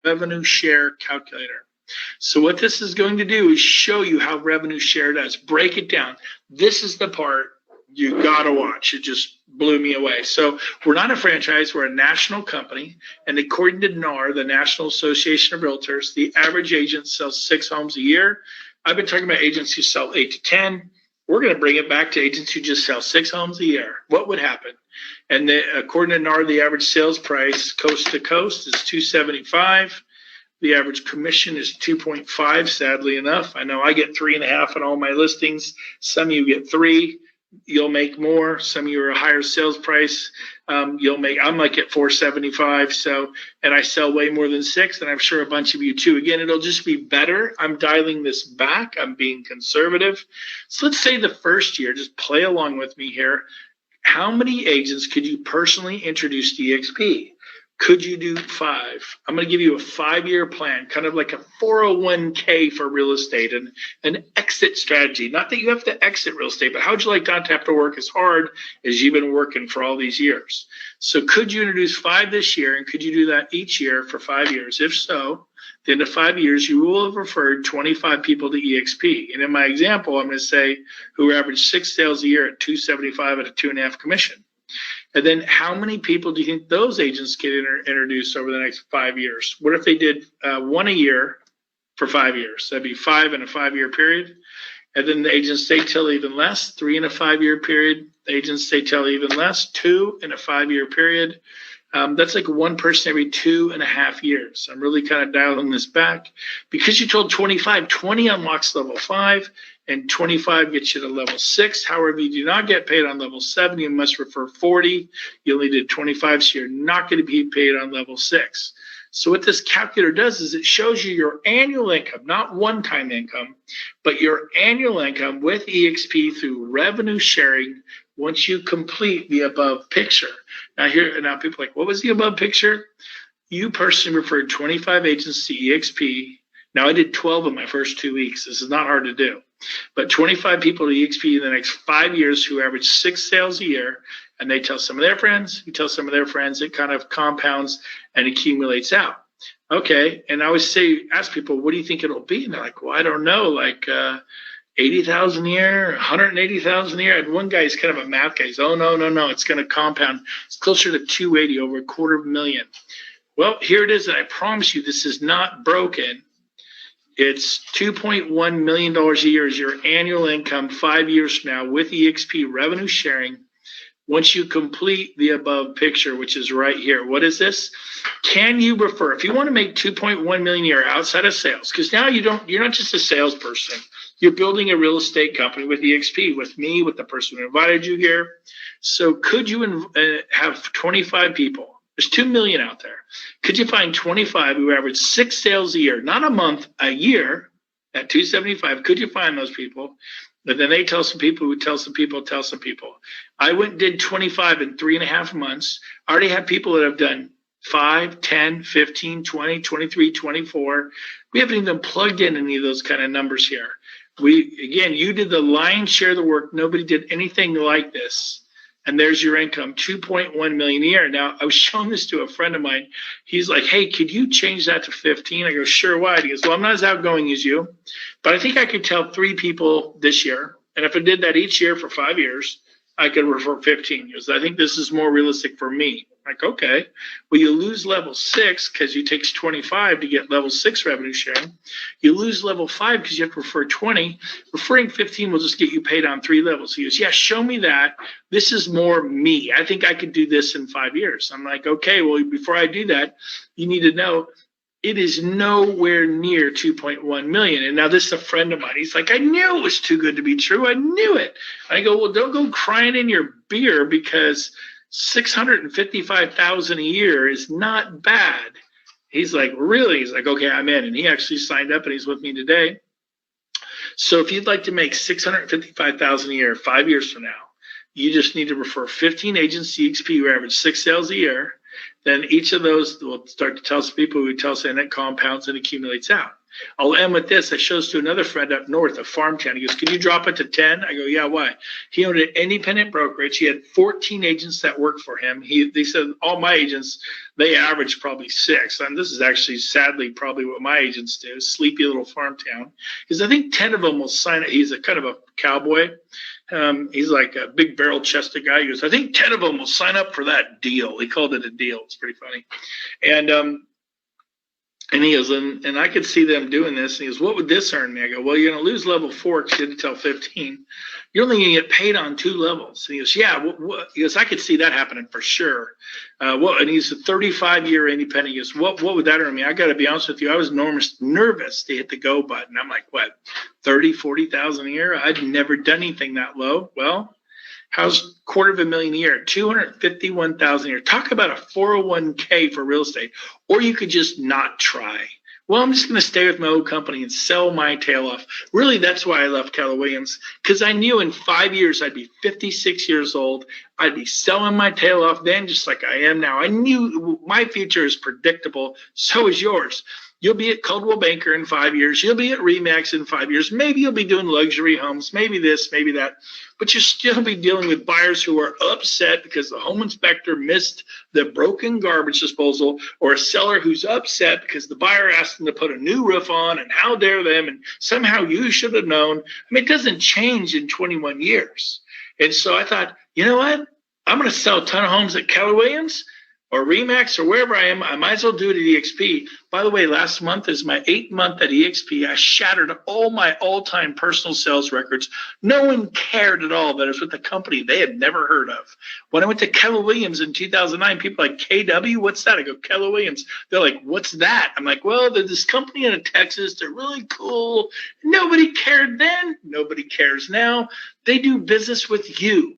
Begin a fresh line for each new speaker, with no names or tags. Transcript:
revenue share calculator. So what this is going to do is show you how revenue share does. Break it down. This is the part you got to watch. It just blew me away. So we're not a franchise. We're a national company. And according to NAR, the National Association of Realtors, the average agent sells 6 homes a year. I've been talking about agents who sell 8 to 10. We're going to bring it back to agents who just sell 6 homes a year. What would happen? And according to NAR, the average sales price coast to coast is $275. The average commission is 2.5, sadly enough. I know I get 3.5 on all my listings. Some of you get 3. You'll make more. Some of you are a higher sales price. I'm like at 475. So, and I sell way more than 6, and I'm sure a bunch of you too. Again, it'll just be better. I'm dialing this back. I'm being conservative. So let's say the first year, just play along with me here. How many agents could you personally introduce to eXp? Could you do 5? I'm going to give you a 5-year plan, kind of like a 401k for real estate and an exit strategy. Not that you have to exit real estate, but how would you like not to have to work as hard as you've been working for all these years? So could you introduce 5 this year, and could you do that each year for 5 years? If so, at the end of 5 years, you will have referred 25 people to eXp. And in my example, I'm going to say who average 6 sales a year at $275 at a 2.5 commission. And then how many people do you think those agents get introduced over the next 5 years? What if they did 1 a year for 5 years? That'd be 5 in a 5-year period. And then the agents stay till even less, 3 in a 5-year period. The agents stay till even less, 2 in a 5-year period. That's like 1 person every 2.5 years. I'm really kind of dialing this back. Because you told 25, 20 unlocks level 5. And 25 gets you to level 6. However, you do not get paid on level 7. You must refer 40. You only did 25, so you're not going to be paid on level 6. So what this calculator does is it shows you your annual income, not one-time income, but your annual income with eXp through revenue sharing once you complete the above picture. Now people are like, what was the above picture? You personally referred 25 agents to eXp. Now I did 12 in my first 2 weeks. This is not hard to do. But 25 people to eXp in the next 5 years who average 6 sales a year, and they tell some of their friends, you tell some of their friends, it kind of compounds and accumulates out. Okay, and I always ask people, what do you think it'll be? And they're like, well, I don't know, like 80,000 a year, 180,000 a year. I had one guy, he's kind of a math guy. He's, oh, no, it's going to compound. It's closer to 280, over $250,000. Well, here it is, and I promise you this is not broken. It's $2.1 million a year is your annual income 5 years from now with eXp revenue sharing once you complete the above picture, which is right here. What is this? Can you refer, if you want to make $2.1 million a year outside of sales, because now you're not just a salesperson, you're building a real estate company with eXp, with me, with the person who invited you here. So could you have 25 people? There's 2 million out there. Could you find 25 who average 6 sales a year, not a month, a year at 275? Could you find those people? And then they tell some people who tell some people, tell some people. I went and did 25 in 3.5 months. I already have people that have done 5, 10, 15, 20, 23, 24. We haven't even plugged in any of those kind of numbers here. You did the lion's share of the work. Nobody did anything like this. And there's your income, $2.1 million a year. Now, I was showing this to a friend of mine. He's like, hey, could you change that to 15? I go, sure, why? He goes, well, I'm not as outgoing as you, but I think I could tell 3 people this year. And if I did that each year for 5 years, I could refer 15 years. I think this is more realistic for me. Like, okay, well, you lose level 6 because it takes 25 to get level 6 revenue sharing. You lose level 5 because you have to refer 20. Referring 15 will just get you paid on 3 levels. He goes, yeah, show me that. This is more me. I think I could do this in 5 years. I'm like, okay, well, before I do that, you need to know it is nowhere near 2.1 million. And now this is a friend of mine. He's like, I knew it was too good to be true. I knew it. I go, well, don't go crying in your beer because $655,000 a year is not bad. He's like, really? He's like, okay, I'm in. And he actually signed up and he's with me today. So if you'd like to make $655,000 a year 5 years from now, you just need to refer 15 agents to eXp who average 6 sales a year. Then each of those will start to tell some people who tell us, and it compounds and accumulates out. I'll end with this. I shows to another friend up north, a farm town. He goes, "Can you drop it to 10?" I go, "Yeah, why?" He owned an independent brokerage. He had 14 agents that worked for him. They said all my agents, they average probably 6. And this is actually sadly probably what my agents do, sleepy little farm town. Because I think 10 of them will sign it. He's a kind of a cowboy. He's like a big barrel chested guy. He goes, "I think 10 of them will sign up for that deal." He called it a deal. It's pretty funny. And he goes, and I could see them doing this. And he goes, "What would this earn me?" I go, "Well, you're going to lose level 4 because you had to tell 15. You're only going to get paid on 2 levels." And he goes, "Yeah." He goes, "I could see that happening for sure." And he's a 35-year independent. He goes, what would that earn me? I got to be honest with you. I was nervous to hit the go button. I'm like, what, 30, 40,000 a year? I'd never done anything that low. Well, how's $250,000 a year? 251,000 a year. Talk about a 401k for real estate. Or you could just not try. Well, I'm just going to stay with my old company and sell my tail off. Really, that's why I left Keller Williams, because I knew in 5 years I'd be 56 years old. I'd be selling my tail off then, just like I am now. I knew my future is predictable. So is yours. You'll be at Coldwell Banker in 5 years. You'll be at Remax in 5 years. Maybe you'll be doing luxury homes, maybe this, maybe that. But you'll still be dealing with buyers who are upset because the home inspector missed the broken garbage disposal, or a seller who's upset because the buyer asked them to put a new roof on, and how dare them, and somehow you should have known. I mean, it doesn't change in 21 years. And so I thought, you know what? I'm going to sell a ton of homes at Keller Williams or Remax or wherever I am. I might as well do it at eXp. By the way, last month is my 8th month at eXp. I shattered all my all-time personal sales records. No one cared at all that I was with a company they had never heard of. When I went to Keller Williams in 2009, people like, "KW, what's that?" I go, "Keller Williams." They're like, "What's that?" I'm like, "Well, they're this company out of Texas. They're really cool." Nobody cared then. Nobody cares now. They do business with you.